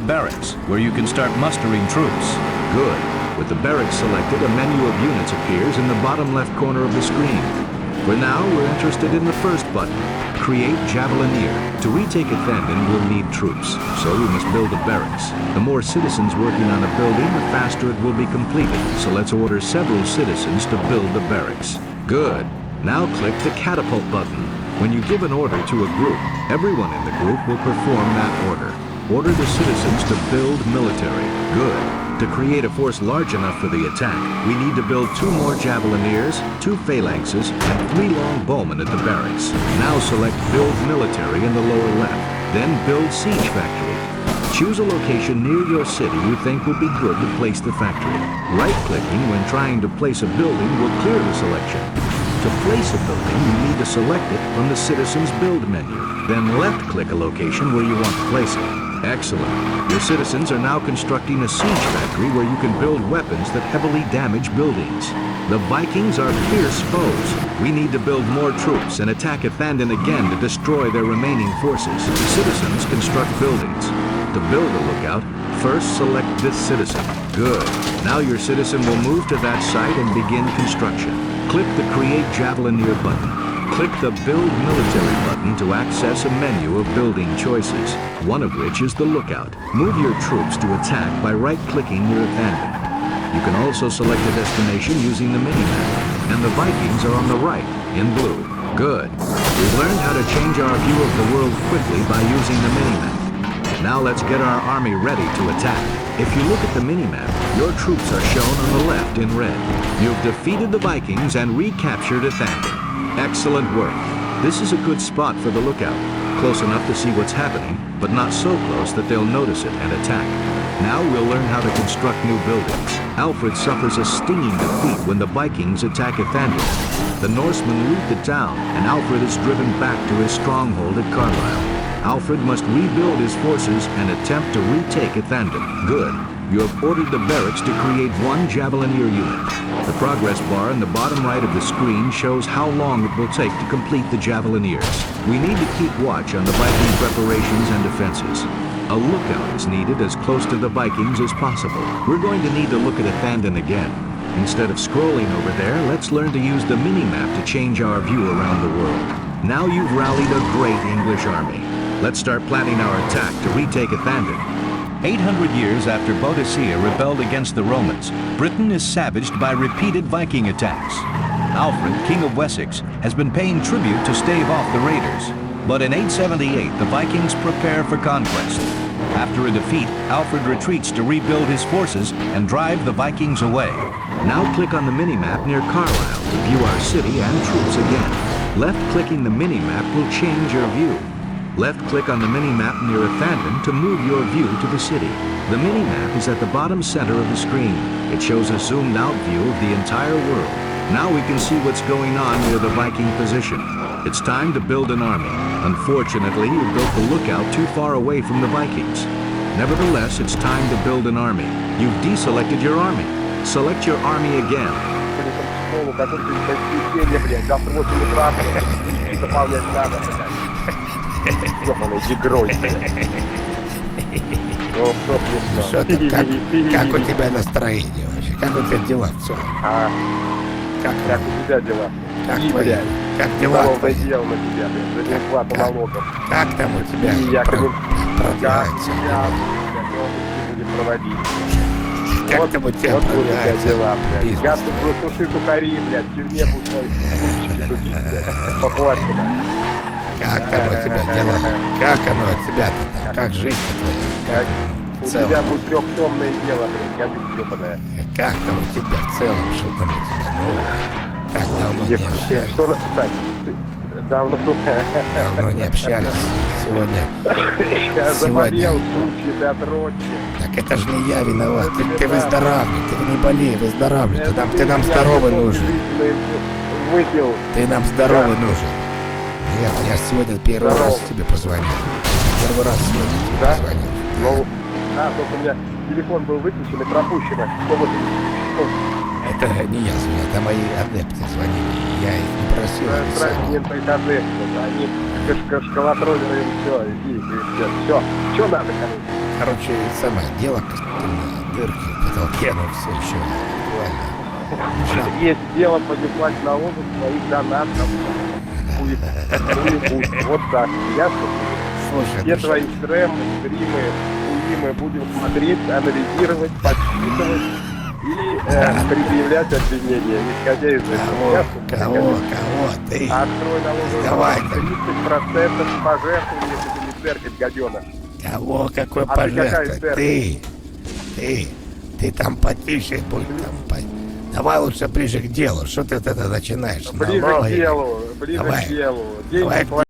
barracks, where you can start mustering troops. Good. With the barracks selected, a menu of units appears in the bottom left corner of the screen. For now, we're interested in the first button, Create Javelineer. To retake Athandon, we'll need troops, so we must build a barracks. The more citizens working on a building, the faster it will be completed, so let's order several citizens to build the barracks. Good. Now click the Catapult button. When you give an order to a group, everyone in the group will perform that order. Order the citizens to build military. Good. To create a force large enough for the attack, we need to build 2 more Javelineers, 2 Phalanxes, and 3 long bowmen at the barracks. Now select Build Military in the lower left, then Build Siege Factory. Choose a location near your city you think would be good to place the factory. Right-clicking when trying to place a building will clear the selection. To place a building, you need to select it from the Citizens Build menu. Then left-click a location where you want to place it. Excellent. Your citizens are now constructing a siege factory where you can build weapons that heavily damage buildings. The Vikings are fierce foes. We need to build more troops and attack Athandon again to destroy their remaining forces. Citizens construct buildings. To build a lookout, first select this citizen. Good. Now your citizen will move to that site and begin construction. Click the Create Javelineer button. Click the Build Military button to access a menu of building choices, one of which is the Lookout. Move your troops to attack by right-clicking near Athandon. You can also select a destination using the minimap, and the Vikings are on the right, in blue. Good. We've learned how to change our view of the world quickly by using the minimap. Now let's get our army ready to attack. If you look at the minimap, your troops are shown on the left in red. You've defeated the Vikings and recaptured Athandon. Excellent work. This is a good spot for the lookout. Close enough to see what's happening, but not so close that they'll notice it and attack. Now we'll learn how to construct new buildings. Alfred suffers a stinging defeat when the Vikings attack Athandon. The Norsemen loot the town, and Alfred is driven back to his stronghold at Carlisle. Alfred must rebuild his forces and attempt to retake Athandon. Good. You have ordered the barracks to create 1 Javelineer unit. The progress bar in the bottom right of the screen shows how long it will take to complete the Javelineers. We need to keep watch on the Viking preparations and defenses. A lookout is needed as close to the Vikings as possible. We're going to need to look at Athandon again. Instead of scrolling over there, let's learn to use the mini-map to change our view around the world. Now you've rallied a great English army. Let's start planning our attack to retake Athandon. 800 years after Boadicea rebelled against the Romans, Britain is savaged by repeated Viking attacks. Alfred, King of Wessex, has been paying tribute to stave off the raiders. But in 878, the Vikings prepare for conquest. After a defeat, Alfred retreats to rebuild his forces and drive the Vikings away. Now click on the minimap near Carlisle to view our city and troops again. Left-clicking the minimap will change your view. Left-click on the minimap near Athandon to move your view to the city. The minimap is at the bottom center of the screen. It shows a zoomed-out view of the entire world. Now we can see what's going on near the Viking position. It's time to build an army. Unfortunately, you built the lookout too far away from the Vikings. Nevertheless, it's time to build an army. You've deselected your army. Select your army again. Что ты, как у тебя настроение вообще? Как у тебя дела в целом? Как у тебя дела? Как твои? Как дела твои? Дел на тебя, блядь, за неуплату налогов. Как там у тебя продвигается? Будем проводить. Как там у тебя вот будут дела, блядь. бизнес? Я тут суши кухари, блядь, в тюрьме буду судить, блядь, поплачь, Как там у тебя дела? Как оно от тебя-то? Как жизнь твоя? У тебя будет трехтомное дело, блядь, гадюк ёбаная. Как там у тебя в целом? Что там у тебя нового? Как давно не общались? Что, кстати, Давно не общались. Сегодня. Я заболел, сучьи, ты отрочье. Так это же не я виноват. Ты выздоравливай, ты не болей, выздоравливай. Ты нам здоровый нужен. Выпил. Ты нам здоровый нужен. Нет, я сегодня первый раз тебе позвонил. Первый раз сегодня тебе позвонил. Ну, да, только у меня телефон был выключен и пропущено. Это не я звонил, это мои адепты звонили. Я их не просил. Они кашкалатроллеры, все, иди, все. Что надо, короче? Короче, самое дело, дырки в потолке, но все еще актуально. Есть дело поднимать налогы своих донатов. Вот так. Ясно? Слушай, Все ну твои стримы будем смотреть, анализировать, подсчитывать и предъявлять обвинения, исходя из этого. кого, ты? Открой Давай. налоговый 30% пожертвований, если ты не церковь, гадена. Кого, какой А ты какая пожертвовать? церковь? Ты там потише будь, там, давай лучше ближе к делу, что ты это начинаешь? Ближе к Налоги. делу, ближе Давай. к делу. Давай Деньги